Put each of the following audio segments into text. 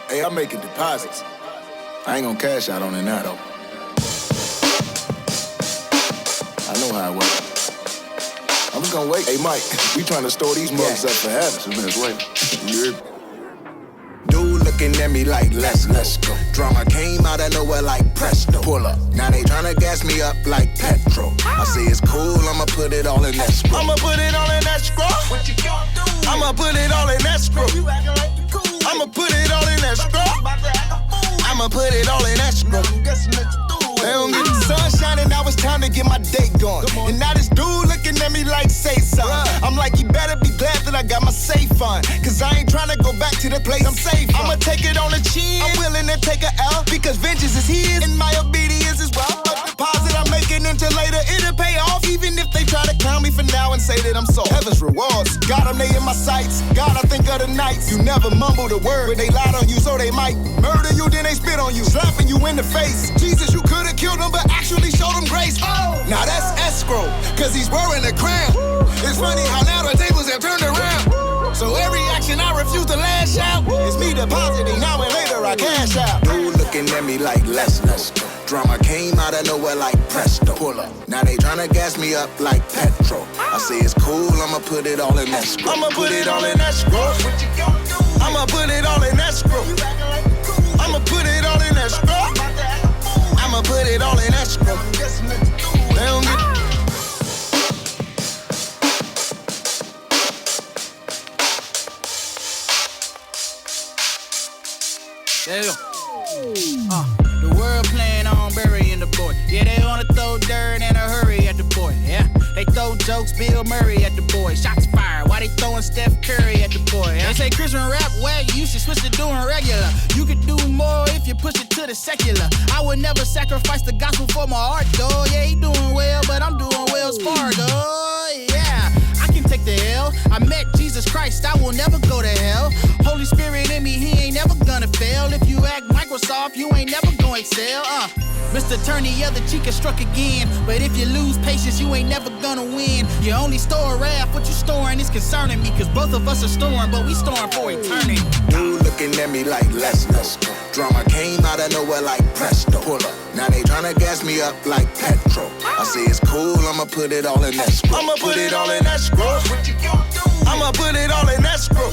Hey, I'm making deposits. I ain't gonna cash out on it now, though. I know how it works. I'm just gonna wait. Hey, Mike, we trying to store these mugs up for heaven. So let's wait. You heard me? Dude looking at me like, let's go. Drama came out of nowhere like presto. Pull up. Now they tryna gas me up like petrol. I say it's cool, I'ma put it all in escrow. I'ma put it all in escrow. What you gonna do? I'ma put it all in escrow. You acting like you cool. I'ma put it all in escrow. I'ma put it all in escrow. They don't get the sun shining, now it's time to get my day going. And now this dude looking at me like, say something. I'm like, you better be glad that I got my safe on. Cause I ain't trying to go back to the place I'm safe from. I'ma take it on the chin, I'm willing to take a L. Because vengeance is his, and my obedience is well. A deposit I'm making until later, it'll pay off. Even if they try to clown me for now and say that I'm soft. Heaven's rewards, God, I'm in my sights. God, I think of the nights. You never mumble the word, they lied on you so they might murder you, then they spit on you, slapping you in the face. Jesus, you could've killed him, but actually showed him grace. Oh, now that's escrow, cause he's wearing a crown. It's funny how now the tables have turned around. So every action I refuse to lash out, it's me depositing, now and later I cash out. Dude looking at me like, let's go. Drama came out of nowhere like presto. Pull up. Now they tryna gas me up like petrol. I say it's cool, I'ma put it all in escrow. I'ma put it all in escrow. What you gonna do? I'ma put it all in escrow. I'ma put it all in escrow. I'ma put it all in escrow. They don't get. There you go. The world playing on burying the boy. Yeah, they wanna throw dirt in a hurry at the boy. Yeah, they throw jokes, Bill Murray at the boy. Shots fired, why they throwing Steph Curry at the boy? Yeah? They say Christian rap whack, you should switch to doing regular. You could do more if you push it to the secular. I would never sacrifice the gospel for my art, though. Yeah, he doing well, but I'm doing Wells Fargo. Yeah, I can take the L. I met Jesus Christ, I will never go to hell. Holy Spirit in me, he ain't never gonna fail. If you act Microsoft, you ain't never gonna excel. Mr. Turn the other cheek and struck again. But if you lose patience, you ain't never gonna win. You only store wrath, what you storing is concerning me. Cause both of us are storing, but we storing for eternity. Dude looking at me like, let's go. Drama came out of nowhere like presto. Pull up. Now they tryna gas me up like petrol. I say it's cool, I'ma put it all in escrow. I'ma put it all in escrow. What you gonna do? I'ma put it all in escrow.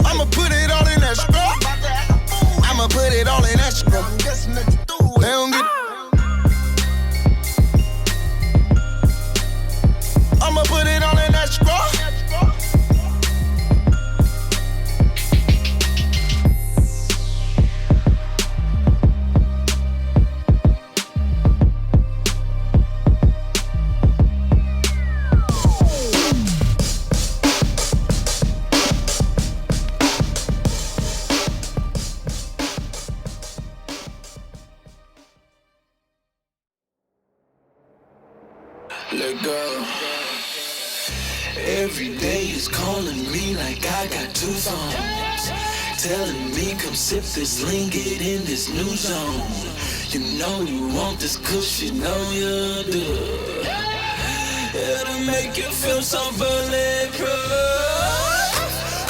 I'ma put it all in escrow. I'ma put it all in escrow. They don't get. I'ma put it all in escrow. Let go. Every day is calling me like I got two phones, telling me come sip this lean, get in this new zone. You know you want this kush, you know you do. It'll make you feel so bulletproof.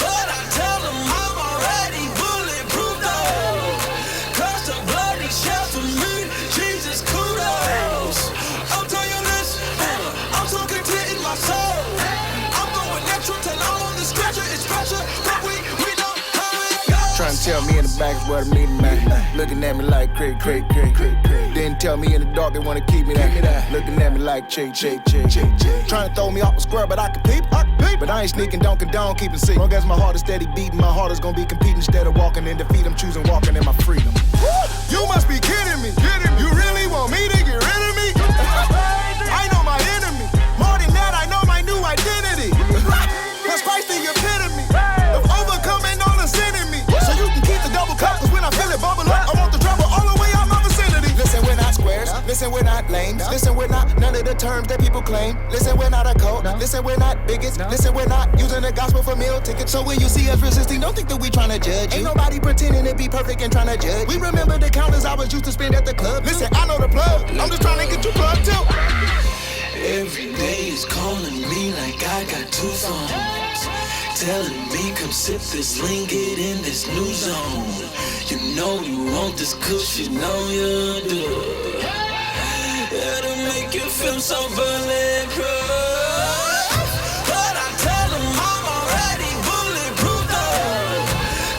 But I tell them I'm already bulletproof though. Cause the blood he shed for me, Jesus kudos. I'm telling you this, I'm so content in my soul. I'm going natural till I'm on the scratcher, it's pressure, but we know how it goes. Trying to tell me in the back is what I need, man. Looking at me like crazy. Didn't tell me in the dark they wanna keep me that. Looking at me like Trying to throw me off a square, but I can peep. But I ain't sneaking, don't condone, keeping secret. Long as my heart is steady beating, my heart is gonna be competing. Instead of walking in defeat, I'm choosing walking in my freedom. You must be kidding me. You really want me to get rid of me? I know my enemy. More than that, I know my new identity. Cause Christ the epitome of overcoming all the sin in me. So you can keep the double cup, cause when I feel it bubble up, I want the trouble all the way out my vicinity. Listen, we're not squares. Listen, we're not lames. Listen, we're not none of the terms that people claim. Listen, we're not a cult. Listen, we're not bigots. Listen, we're not using the gospel for meal tickets. So when you see us resisting, don't think that we trying to judge you. Ain't nobody pretending to be perfect and trying to judge. We remember the counters I was used to spend at the club. Listen, I know the plug. I'm just trying to get you plugged too. Every day is calling me like I got two phones, telling me come sip this lean, get in this new zone. You know you want this kush, you know you do. It'll make you feel so bulletproof. But I tell them I'm already bulletproof though.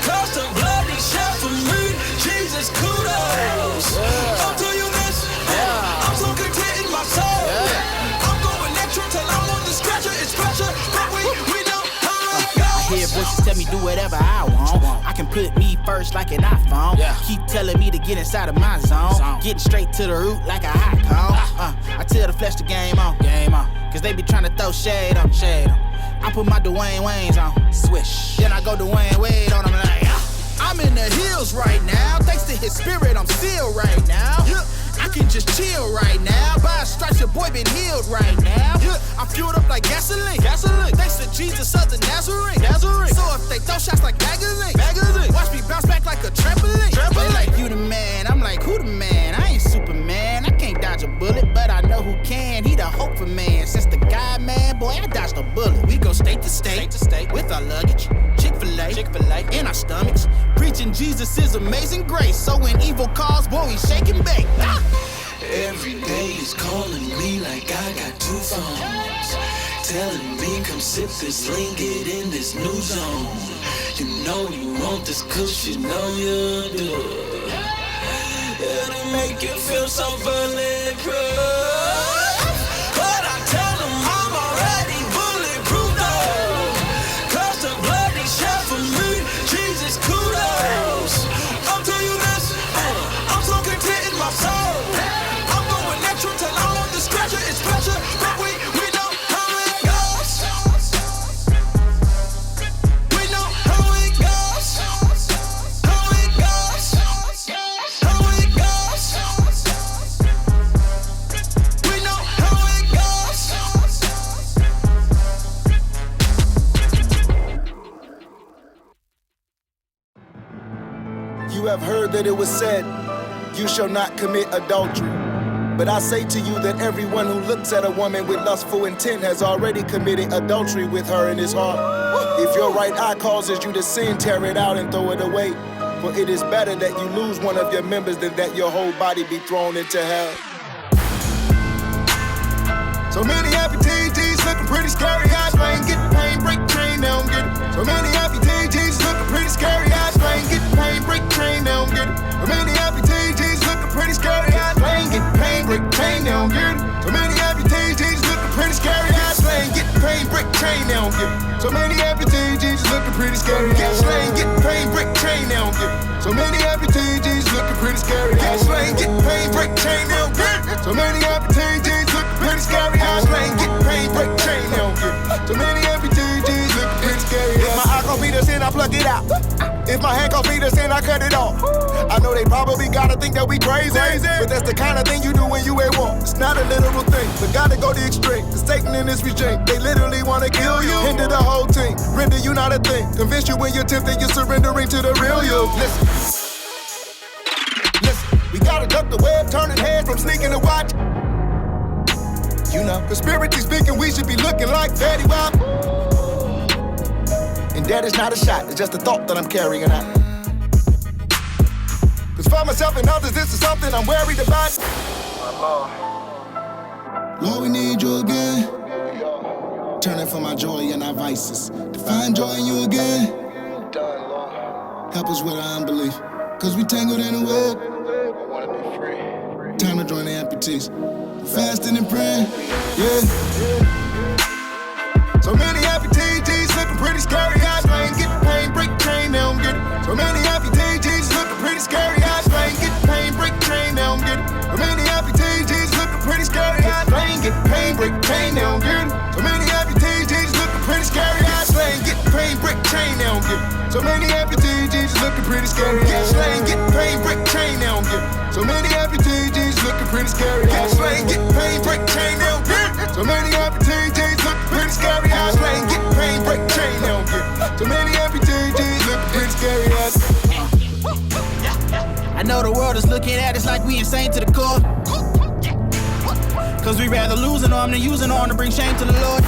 Cause the blood he shed for me, Jesus kudos. I'll tell you this, I'm so content in my soul. I'm going extra till I'm on the stretcher, it's pressure, but we know how it goes. I hear voices tell me do whatever I want. I can put me first like an iPhone. Keep telling me to get inside of my zone. Getting straight to the root like a hot cone. I tell the flesh the game on. Cause they be trying to throw shade on. I put my Dwayne Waynes on. Swish. Then I go Dwayne Wade on them like, I'm in the hills right now. Thanks to his spirit, I'm still right now. I can just chill right now. By stripes, your boy been healed right now. I'm fueled up like gasoline. Thanks to Jesus of the Nazarene. So if they throw shots like magazine, watch me bounce back like a trampoline. They like, you the man. I'm like, who the man? I ain't Superman. I can't dodge a bullet, but I know who can. He the hope for man. Since the God, man, boy, I dodged a bullet. We go state to state with our luggage. Chick-fil-A in our stomachs. Preaching Jesus' amazing grace. So when evil calls, boy, we shake and bake. Every day is calling me like I got two phones. Telling me come sip this lean, get in this new zone. You know you want this kush, you know you do. It'll make you feel so bulletproof. But I tell them I'm already bulletproof though. Cause the blood he shed for me, Jesus kudos. I'll tell you this, I'm so content in my soul. Till I'm on the stretcher, it's pressure, but we know how it goes. We know how it goes. How it goes. How it goes. We know how You have heard that it was said, you shall not commit adultery. But I say to you that everyone who looks at a woman with lustful intent has already committed adultery with her in his heart. If your right eye causes you to sin, tear it out and throw it away. For it is better that you lose one of your members than that your whole body be thrown into hell. So many amputees looking pretty scary. I explain, get the pain, break the chain, now I'm get it. So many amputees looking pretty scary. I explain, get the pain, break the chain, now I'm get it. So many amputees looking pretty scary. I explain, get the pain, break the chain, now I'm get it. So many amputees looking pretty scary. I explain, get the pain, break the chain, now I'm get it. So many amputees looking pretty scary. I explain, get the pain, break the chain, now I'm get it. So many amputees looking pretty scary. I explain, get the pain, break the chain, now I'm get it. So many amputees looking pretty scary. I explain, get the pain, break the chain, now I'm get it. So many amputees looking pretty scary. If my eye gon' be the sin, I plug it out. If my hand gon' be the sin, I cut it off. I know they probably gotta think that we crazy, but that's the kind of thing you do when you ain't walk. It's not a literal thing, but gotta go the extreme. Cause Satan in this regime, they literally wanna kill you. Hinder the whole team, render you not a thing. Convince you when you're tempted, you're surrendering to the real you. Listen, we gotta duck the web, turning heads from sneaking to watch. You know, conspiracy speaking, we should be looking like Betty Wap. And that is not a shot, it's just a thought that I'm carrying out. Cause for myself and others, this is something I'm worried about. Lord, we need you again. Turning from our joy and our vices to find joy in you again. Help us with our unbelief, cause we tangled in a web. I wanna be free. Time to join the amputees, fasting and praying, yeah. So many amputees looking pretty scary. I explain, get the pain, break the chain, now I'm get it. So many amputees looking pretty scary. I explain, get the pain, break the chain, now I'm get it. So many amputees looking pretty scary. I explain, get the pain, break the chain, now I'm get it. So many amputees looking pretty scary. I explain, get the pain, break the chain, now I'm get it. So many amputees looking pretty scary. I explain, get the pain, break the chain, now I'm get it. So many amputees looking pretty scary. I explain, get the pain, break the chain, now I'm get it. So many amputees looking pretty scary. I explain, get the pain, break the chain, now I'm get it. So many amputees looking pretty scary. I know the world is looking at us like we insane to the core. Cause we rather losing on than using on to bring shame to the Lord.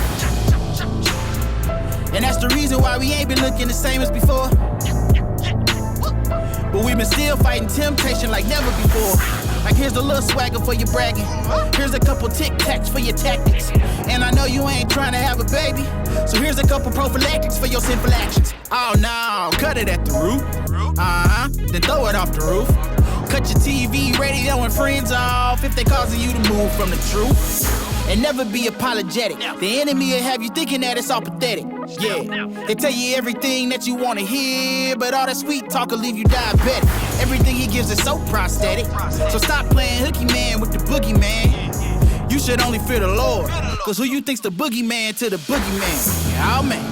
And that's the reason reason why we ain't been looking the same as before. But we've been still fighting temptation like never before. Like here's a little swagger for your bragging. Here's a couple tic-tacs for your tactics. And I know you ain't trying to have a baby, so here's a couple prophylactics for your sinful actions. Oh no, cut it at the root. Then throw it off the roof. Cut your TV, radio, and friends off if they causing you to move from the truth. And never be apologetic. The enemy will have you thinking that it's all pathetic. Yeah, they tell you everything that you want to hear, but all that sweet talk will leave you diabetic. Everything he gives is so prosthetic. So stop playing hooky man with the boogeyman. You should only fear the Lord, cause who you think's the boogeyman to the boogeyman? Oh man.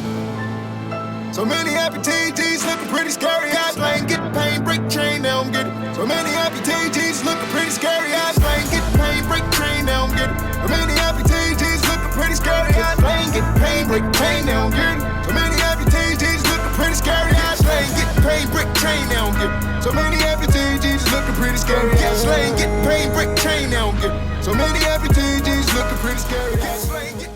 So many amputees looking pretty scary. I explain, get the pain, break chain, now I'm getting. So many amputees looking pretty scary. I explain, get the pain, break chain, now I'm getting. So many amputees looking pretty scary. I explain, get the pain, break chain, now I'm getting. So many amputees looking pretty scary. I explain, get the pain, break chain, now I'm getting. So many amputees looking pretty scary. I explain, get the pain, break chain, now I'm getting. So many amputees looking pretty scary. I explain, get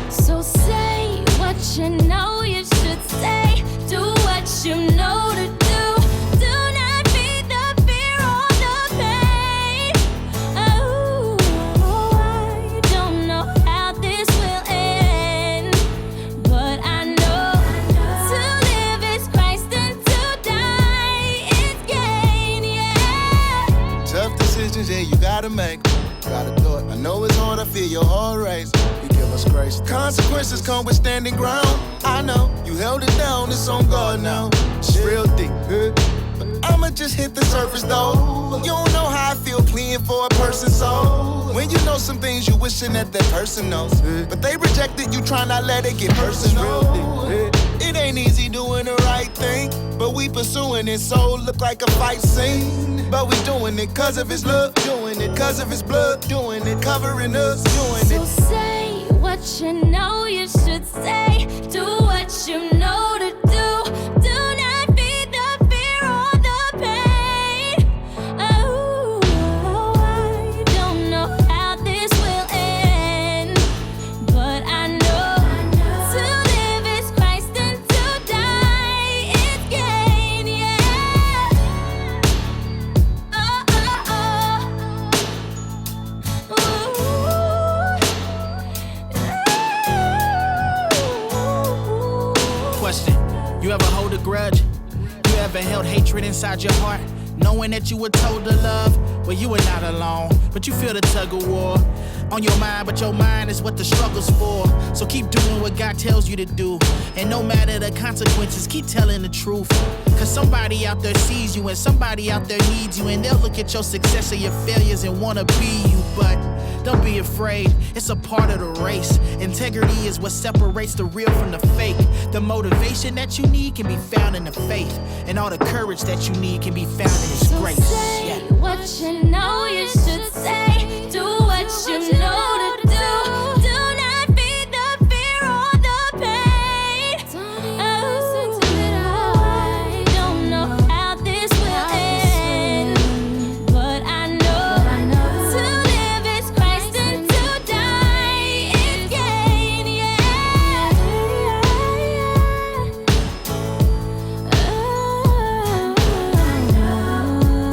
So say what you know you should say. Do what you know to do. Do not be the fear or the pain. Oh, I don't know how this will end, but I know to live is Christ and to die is gain, yeah. tough decisions, yeah, you gotta make. Gotta do it. I know it's hard, I feel your heart race. You give us grace. Consequences come with standing ground. I know you held it down, it's on God now. It's real deep, but I'ma just hit the surface though. You don't know how I feel pleading for a person's soul. When you know some things you wishing that person knows, but they rejected you, try not let it get personal. It ain't easy doing the right thing, but we pursuing it, so look like a fight scene. But we doing it cause of his love, doing it cause of his blood, doing it, covering us, doing So it. say what you know you should say. Do what you know to do. Do not be the fear or the pain. Oh, I don't know how this will end, but I know to live is Christ and to die is gain, yeah. Oh, oh, oh. Question, you ever hold a grudge? You ever held hatred inside your heart, knowing that you were told to love? Well, you were not alone, but you feel the tug of war on your mind, but your mind is what the struggle's for. So keep doing what God tells you to do, and no matter the consequences, keep telling the truth. Cause somebody out there sees you, and somebody out there needs you, and they'll look at your success or your failures and wanna be you. But don't be afraid, it's a part of the race. Integrity is what separates the real from the fake. The motivation that you need can be found in the faith, and all the courage that you need can be found in His So grace. say Yeah. what you know you should say. Do what you know to do. Do not be the fear or the pain. Oh, I don't know how this will end, but I know to live is Christ and to die is gain, yeah.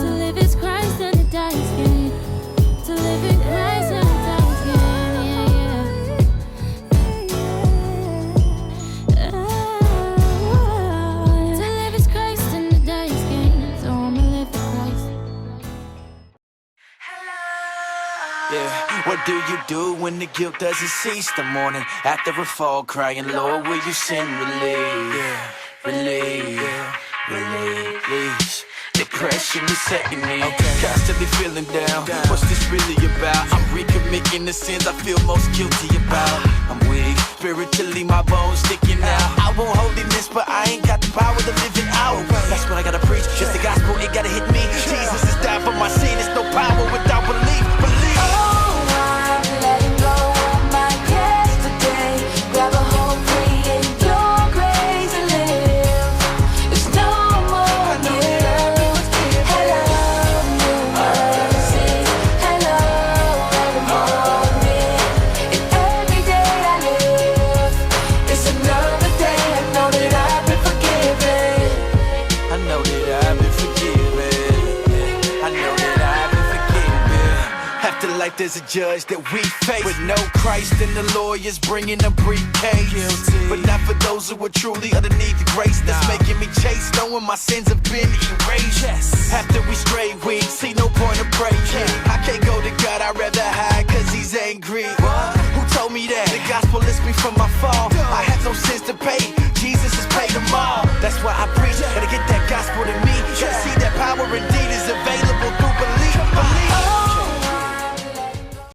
To live is Christ and to die is gain. To live in Christ and to die is gain, yeah, yeah. To live is Christ and to die is gain. So I'ma live for Christ. Yeah, what do you do when the guilt doesn't cease? The morning after a fall, crying, Lord, will you send relief? Yeah, relief, yeah, relief. Depression is setting me, constantly feeling down. What's this really about? I'm recommitting the sins I feel most guilty about. I'm weak, spiritually my bones sticking out. I want holiness, but I ain't got the power to live it out. That's what I gotta preach, just the gospel, it gotta hit me. Jesus has died for my sin, it's no power without belief. Believe. Oh, I'm letting go of my yesterday. Grab a hold free in your grace and live. There's no more guilt. but there's a judge that we face. With no Christ and the lawyers bringing a briefcase. Guilty. But not for those who are truly underneath the grace that's making me chase, knowing my sins have been erased. Yes. After we stray, we see no point of praying. I can't go to God, I'd rather hide cause he's angry. What? Who told me that? The gospel lifts me from my fall. I have no sins to pay, Jesus has paid them all. That's why I preach, gotta get that gospel to me. Gotta see that power indeed is available.